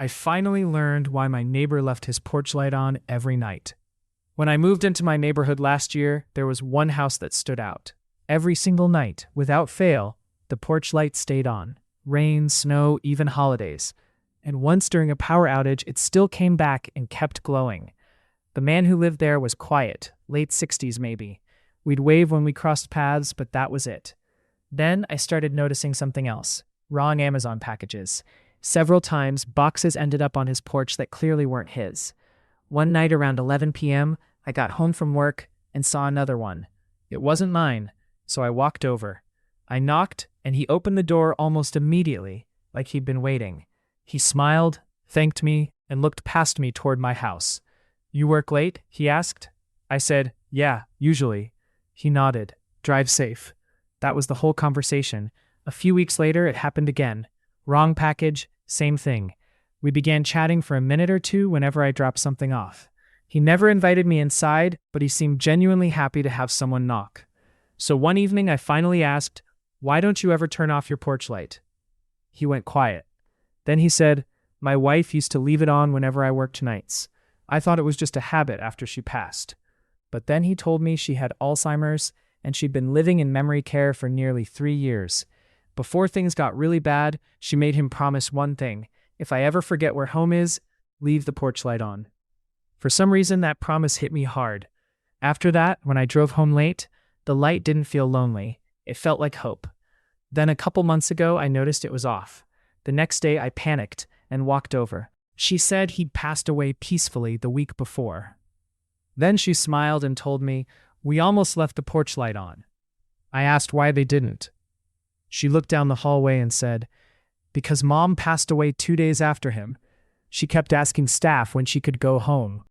I finally learned why my neighbor left his porch light on every night. When I moved into my neighborhood last year, there was one house that stood out. Every single night, without fail, the porch light stayed on. Rain, snow, even holidays. And once during a power outage, it still came back and kept glowing. The man who lived there was quiet, late 60s maybe. We'd wave when we crossed paths, but that was it. Then I started noticing something else. Wrong Amazon packages. Several times, boxes ended up on his porch that clearly weren't his. One night around 11 p.m., I got home from work and saw another one. It wasn't mine, so I walked over. I knocked, and he opened the door almost immediately, like he'd been waiting. He smiled, thanked me, and looked past me toward my house. "You work late?" he asked. I said, "Yeah, usually." He nodded. "Drive safe." That was the whole conversation. A few weeks later, it happened again. Wrong package, same thing. We began chatting for a minute or two whenever I dropped something off. He never invited me inside, but he seemed genuinely happy to have someone knock. So one evening I finally asked, "Why don't you ever turn off your porch light?" He went quiet. Then he said, "My wife used to leave it on whenever I worked nights. I thought it was just a habit after she passed." But then he told me she had Alzheimer's and she'd been living in memory care for nearly 3 years. Before things got really bad, she made him promise one thing: if I ever forget where home is, leave the porch light on. For some reason, that promise hit me hard. After that, when I drove home late, the light didn't feel lonely. It felt like hope. Then a couple months ago, I noticed it was off. The next day, I panicked and walked over. She said he'd passed away peacefully the week before. Then she smiled and told me, "We almost left the porch light on." I asked why they didn't. She looked down the hallway and said, "Because Mom passed away 2 days after him. She kept asking staff when she could go home.